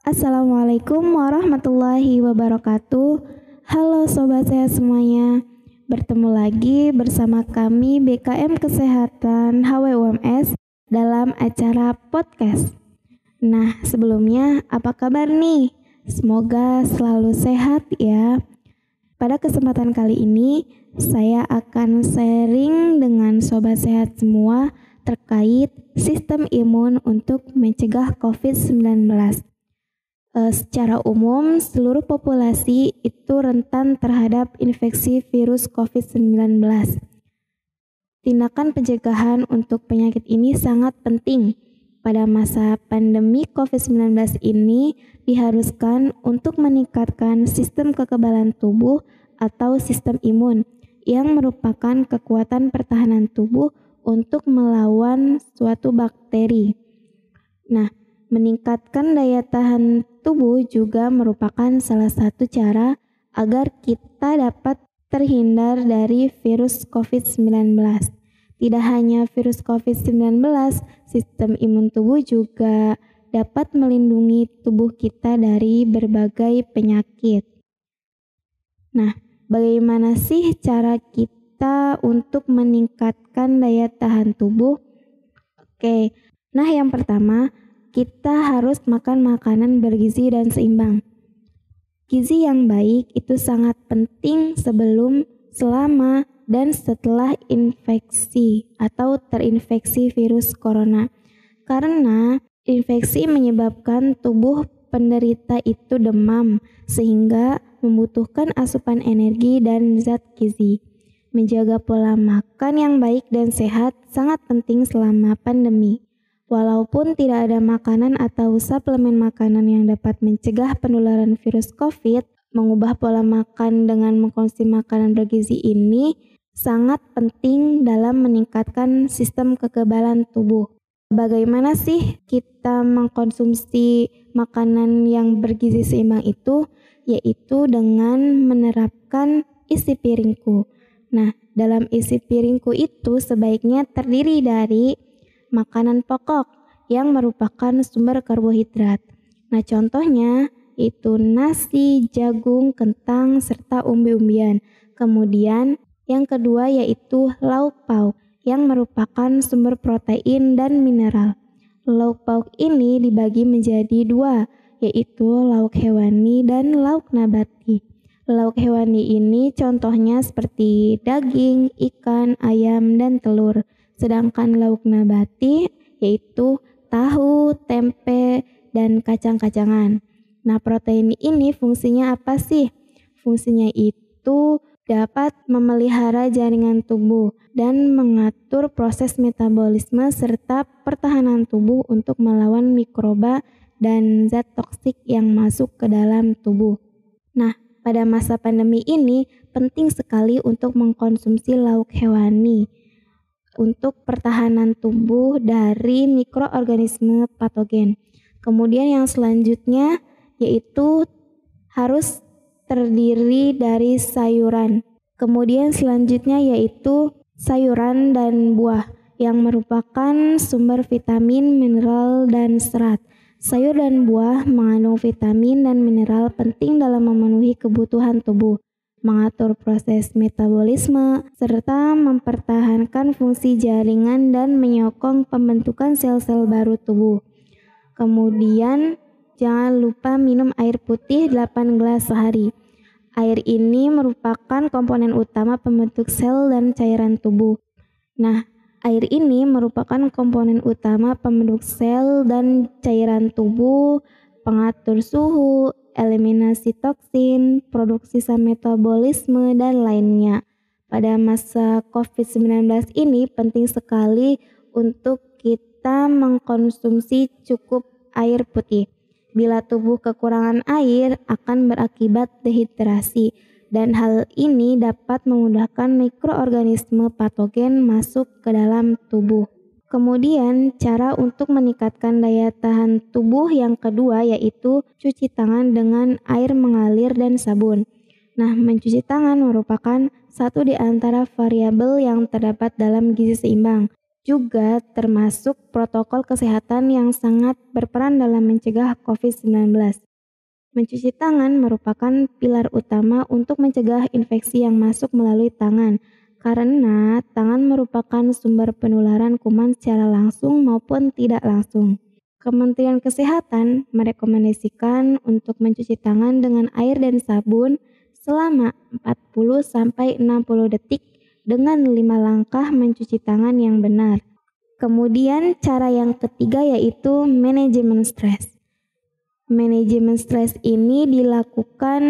Assalamualaikum warahmatullahi wabarakatuh. Halo sobat sehat semuanya. Bertemu lagi bersama kami BKM Kesehatan HWUMS dalam acara podcast. Nah, sebelumnya apa kabar nih? Semoga selalu sehat ya. Pada kesempatan kali ini, saya akan sharing dengan sobat sehat semua terkait sistem imun untuk mencegah COVID-19. Secara umum, seluruh populasi itu rentan terhadap infeksi virus COVID-19. Tindakan pencegahan untuk penyakit ini sangat penting. Pada masa pandemi COVID-19 ini diharuskan untuk meningkatkan sistem kekebalan tubuh atau sistem imun yang merupakan kekuatan pertahanan tubuh untuk melawan suatu bakteri. Nah, meningkatkan daya tahan tubuh juga merupakan salah satu cara agar kita dapat terhindar dari virus COVID-19. Tidak hanya virus COVID-19, sistem imun tubuh juga dapat melindungi tubuh kita dari berbagai penyakit. Nah, bagaimana sih cara kita untuk meningkatkan daya tahan tubuh? Oke, nah yang pertama, kita harus makan makanan bergizi dan seimbang. Gizi yang baik itu sangat penting sebelum, selama, dan setelah infeksi atau terinfeksi virus corona. Karena infeksi menyebabkan tubuh penderita itu demam, sehingga membutuhkan asupan energi dan zat gizi. Menjaga pola makan yang baik dan sehat sangat penting selama pandemi. Walaupun tidak ada makanan atau suplemen makanan yang dapat mencegah penularan virus COVID, mengubah pola makan dengan mengkonsumsi makanan bergizi ini sangat penting dalam meningkatkan sistem kekebalan tubuh. Bagaimana sih kita mengkonsumsi makanan yang bergizi seimbang itu? Yaitu dengan menerapkan isi piringku. Nah, dalam isi piringku itu sebaiknya terdiri dari makanan pokok yang merupakan sumber karbohidrat. Nah, contohnya itu nasi, jagung, kentang, serta umbi-umbian. Kemudian yang kedua yaitu lauk pauk yang merupakan sumber protein dan mineral. Lauk pauk ini dibagi menjadi dua, yaitu lauk hewani dan lauk nabati. Lauk hewani ini contohnya seperti daging, ikan, ayam, dan telur. Sedangkan lauk nabati yaitu tahu, tempe, dan kacang-kacangan. Nah, protein ini fungsinya apa sih? Fungsinya itu dapat memelihara jaringan tubuh dan mengatur proses metabolisme serta pertahanan tubuh untuk melawan mikroba dan zat toksik yang masuk ke dalam tubuh. Nah, pada masa pandemi ini penting sekali untuk mengkonsumsi lauk hewani untuk pertahanan tubuh dari mikroorganisme patogen. Kemudian yang selanjutnya yaitu harus terdiri dari sayuran. Kemudian selanjutnya yaitu sayuran dan buah yang merupakan sumber vitamin, mineral, dan serat. Sayur dan buah mengandung vitamin dan mineral penting dalam memenuhi kebutuhan tubuh, mengatur proses metabolisme, serta mempertahankan fungsi jaringan dan menyokong pembentukan sel-sel baru tubuh. Kemudian, jangan lupa minum air putih 8 gelas sehari. Air ini merupakan komponen utama pembentuk sel dan cairan tubuh. Nah, air ini merupakan komponen utama pembentuk sel dan cairan tubuh, pengatur suhu, eliminasi toksin, produksi sel metabolisme, dan lainnya. Pada masa COVID-19 ini penting sekali untuk kita mengkonsumsi cukup air putih. Bila tubuh kekurangan air akan berakibat dehidrasi dan hal ini dapat memudahkan mikroorganisme patogen masuk ke dalam tubuh. Kemudian, cara untuk meningkatkan daya tahan tubuh yang kedua yaitu cuci tangan dengan air mengalir dan sabun. Nah, mencuci tangan merupakan satu di antara variabel yang terdapat dalam gizi seimbang. juga termasuk protokol kesehatan yang sangat berperan dalam mencegah COVID-19. Mencuci tangan merupakan pilar utama untuk mencegah infeksi yang masuk melalui tangan, karena tangan merupakan sumber penularan kuman secara langsung maupun tidak langsung. Kementerian Kesehatan merekomendasikan untuk mencuci tangan dengan air dan sabun selama 40-60 detik dengan 5 langkah mencuci tangan yang benar. Kemudian cara yang ketiga yaitu manajemen stres. Manajemen stres ini dilakukan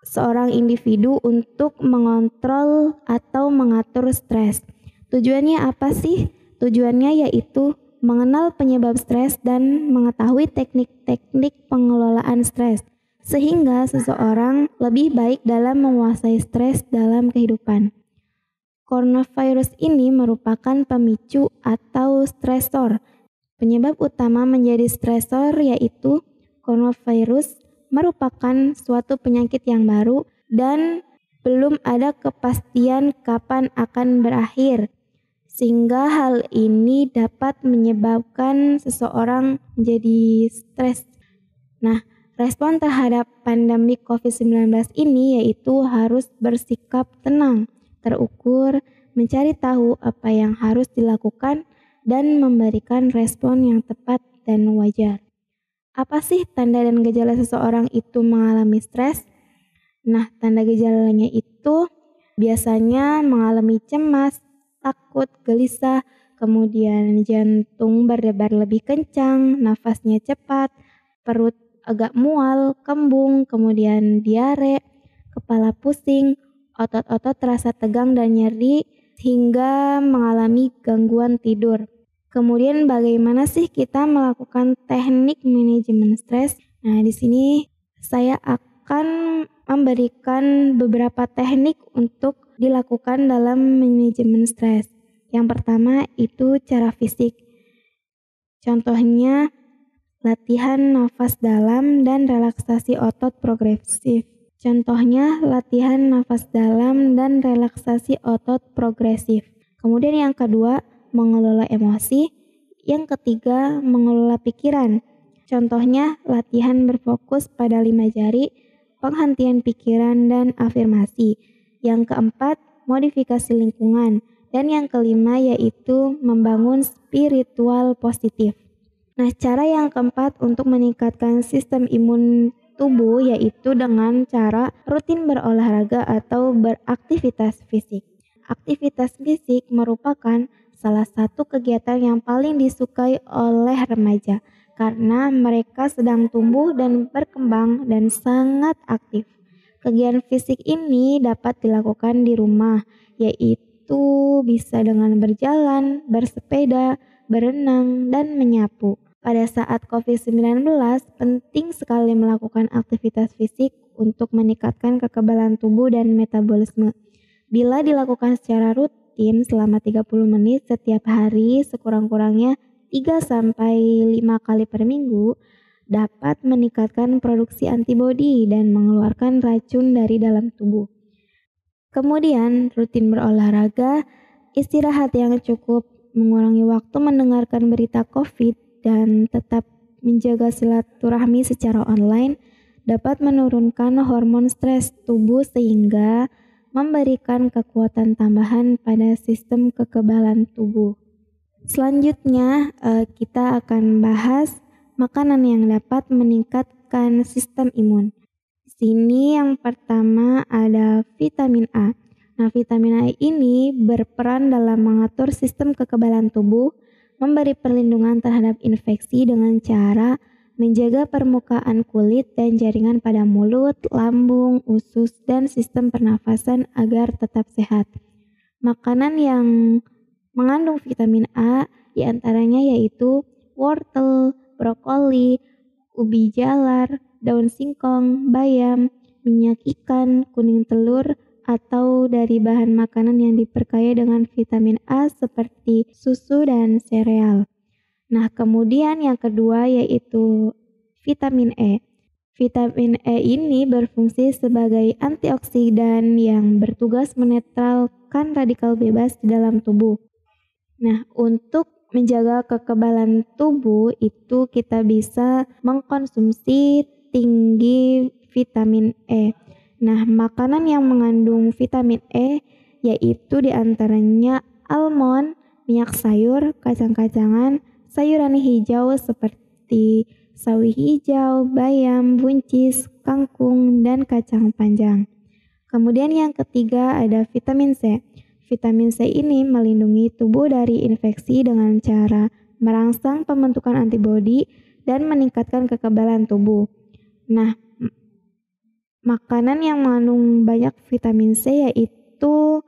seorang individu untuk mengontrol atau mengatur stres. Tujuannya apa sih? Tujuannya yaitu mengenal penyebab stres dan mengetahui teknik-teknik pengelolaan stres, sehingga seseorang lebih baik dalam menguasai stres dalam kehidupan. Coronavirus ini merupakan pemicu atau stresor. Penyebab utama menjadi stresor yaitu coronavirus merupakan suatu penyakit yang baru dan belum ada kepastian kapan akan berakhir, sehingga hal ini dapat menyebabkan seseorang menjadi stres. Nah, respon terhadap pandemi COVID-19 ini yaitu harus bersikap tenang, terukur, mencari tahu apa yang harus dilakukan, dan memberikan respon yang tepat dan wajar. Apa sih tanda dan gejala seseorang itu mengalami stres? Nah, tanda gejalanya itu biasanya mengalami cemas, takut, gelisah, kemudian jantung berdebar lebih kencang, nafasnya cepat, perut agak mual, kembung, kemudian diare, kepala pusing, otot-otot terasa tegang dan nyeri, hingga mengalami gangguan tidur. Kemudian bagaimana sih kita melakukan teknik manajemen stres? Nah, di sini saya akan memberikan beberapa teknik untuk dilakukan dalam manajemen stres. Yang pertama itu cara fisik. Contohnya latihan nafas dalam dan relaksasi otot progresif. Kemudian yang kedua, mengelola emosi. Yang ketiga, mengelola pikiran. Contohnya latihan berfokus pada 5 jari, penghentian pikiran, dan afirmasi. Yang keempat, modifikasi lingkungan. Dan yang kelima yaitu membangun spiritual positif. Nah, cara yang keempat untuk meningkatkan sistem imun tubuh yaitu dengan cara rutin berolahraga atau beraktivitas fisik. Aktivitas fisik merupakan salah satu kegiatan yang paling disukai oleh remaja karena mereka sedang tumbuh dan berkembang dan sangat aktif. Kegiatan fisik ini dapat dilakukan di rumah, yaitu bisa dengan berjalan, bersepeda, berenang, dan menyapu. Pada saat COVID-19, penting sekali melakukan aktivitas fisik untuk meningkatkan kekebalan tubuh dan metabolisme. Bila dilakukan secara rutin selama 30 menit setiap hari, sekurang-kurangnya 3-5 kali per minggu, dapat meningkatkan produksi antibodi dan mengeluarkan racun dari dalam tubuh. Kemudian, rutin berolahraga, istirahat yang cukup, mengurangi waktu mendengarkan berita COVID, dan tetap menjaga silaturahmi secara online dapat menurunkan hormon stres tubuh sehingga memberikan kekuatan tambahan pada sistem kekebalan tubuh. Selanjutnya, kita akan bahas makanan yang dapat meningkatkan sistem imun. Di sini yang pertama ada vitamin A. Nah, vitamin A ini berperan dalam mengatur sistem kekebalan tubuh, memberi perlindungan terhadap infeksi dengan cara menjaga permukaan kulit dan jaringan pada mulut, lambung, usus, dan sistem pernafasan agar tetap sehat. Makanan yang mengandung vitamin A diantaranya yaitu wortel, brokoli, ubi jalar, daun singkong, bayam, minyak ikan, kuning telur, atau dari bahan makanan yang diperkaya dengan vitamin A seperti susu dan sereal. Nah, kemudian yang kedua yaitu vitamin E. Vitamin E ini berfungsi sebagai antioksidan yang bertugas menetralkan radikal bebas di dalam tubuh. Nah, untuk menjaga kekebalan tubuh itu kita bisa mengkonsumsi tinggi vitamin E. Nah, makanan yang mengandung vitamin E yaitu diantaranya almond, minyak sayur, kacang-kacangan, sayuran hijau seperti sawi hijau, bayam, buncis, kangkung, dan kacang panjang. Kemudian yang ketiga ada vitamin C. Vitamin C ini melindungi tubuh dari infeksi dengan cara merangsang pembentukan antibodi dan meningkatkan kekebalan tubuh. Nah, makanan yang mengandung banyak vitamin C yaitu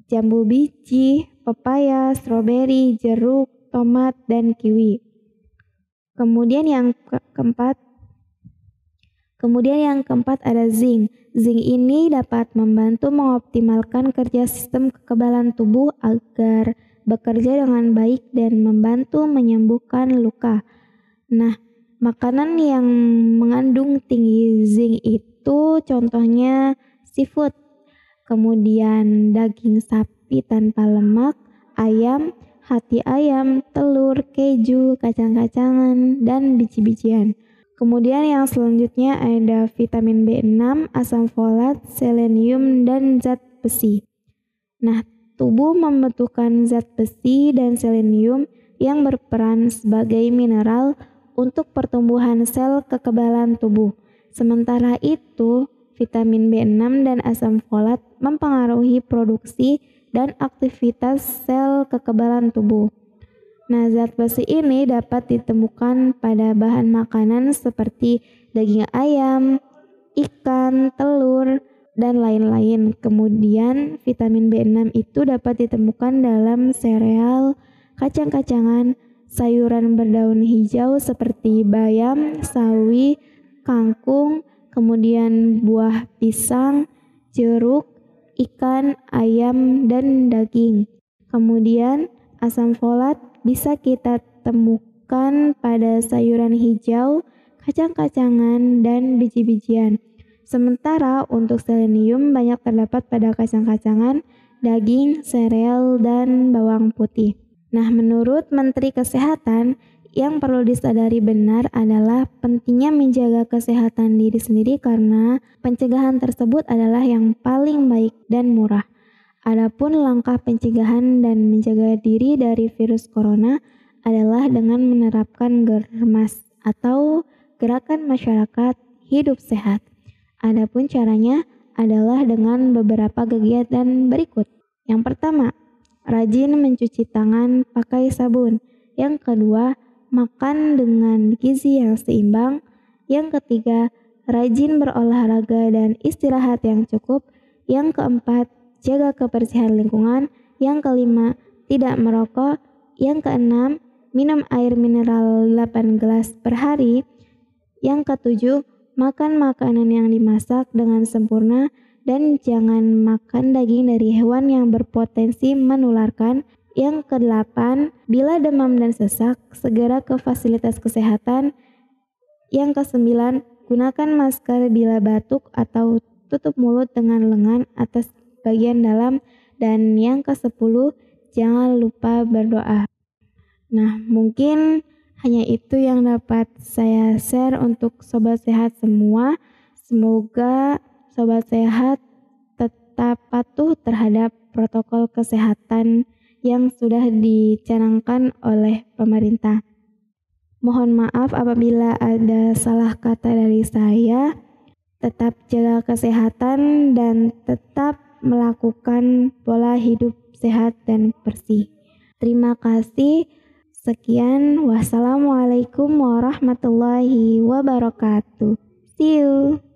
jambu biji, pepaya, stroberi, jeruk, tomat, dan kiwi. Kemudian yang keempat ada zinc. Zinc ini dapat membantu mengoptimalkan kerja sistem kekebalan tubuh agar bekerja dengan baik dan membantu menyembuhkan luka. Nah, makanan yang mengandung tinggi zinc itu contohnya seafood, kemudian daging sapi tanpa lemak, ayam, hati ayam, telur, keju, kacang-kacangan, dan biji-bijian. Kemudian yang selanjutnya ada vitamin B6, asam folat, selenium, dan zat besi. Nah, tubuh membutuhkan zat besi dan selenium yang berperan sebagai mineral untuk pertumbuhan sel kekebalan tubuh. Sementara itu, vitamin B6 dan asam folat mempengaruhi produksi dan aktivitas sel kekebalan tubuh. Nah, zat besi ini dapat ditemukan pada bahan makanan seperti daging ayam, ikan, telur, dan lain-lain. Kemudian, vitamin B6 itu dapat ditemukan dalam sereal, kacang-kacangan, sayuran berdaun hijau seperti bayam, sawi, kangkung, kemudian buah pisang, jeruk, ikan, ayam, dan daging. Kemudian, asam folat bisa kita temukan pada sayuran hijau, kacang-kacangan, dan biji-bijian. Sementara untuk selenium banyak terdapat pada kacang-kacangan, daging, sereal, dan bawang putih. Nah, menurut Menteri Kesehatan, yang perlu disadari benar adalah pentingnya menjaga kesehatan diri sendiri karena pencegahan tersebut adalah yang paling baik dan murah. Adapun langkah pencegahan dan menjaga diri dari virus corona adalah dengan menerapkan GERMAS atau Gerakan Masyarakat Hidup Sehat. Adapun caranya adalah dengan beberapa kegiatan berikut. Yang pertama, rajin mencuci tangan pakai sabun. Yang kedua, makan dengan gizi yang seimbang. Yang ketiga, rajin berolahraga dan istirahat yang cukup. Yang keempat, jaga kebersihan lingkungan. Yang kelima, tidak merokok. Yang keenam, minum air mineral 8 gelas per hari. Yang ketujuh, makan makanan yang dimasak dengan sempurna dan jangan makan daging dari hewan yang berpotensi menularkan. Yang kedelapan, bila demam dan sesak, segera ke fasilitas kesehatan. Yang kesembilan, gunakan masker bila batuk atau tutup mulut dengan lengan atas bagian dalam. Dan yang ke-10, jangan lupa berdoa. Nah, mungkin hanya itu yang dapat saya share untuk Sobat Sehat semua. Semoga Sobat Sehat tetap patuh terhadap protokol kesehatan yang sudah dicanangkan oleh pemerintah. Mohon maaf apabila ada salah kata dari saya. Tetap jaga kesehatan dan tetap melakukan pola hidup sehat dan bersih. Terima kasih. Sekian. Wassalamualaikum warahmatullahi wabarakatuh. See you.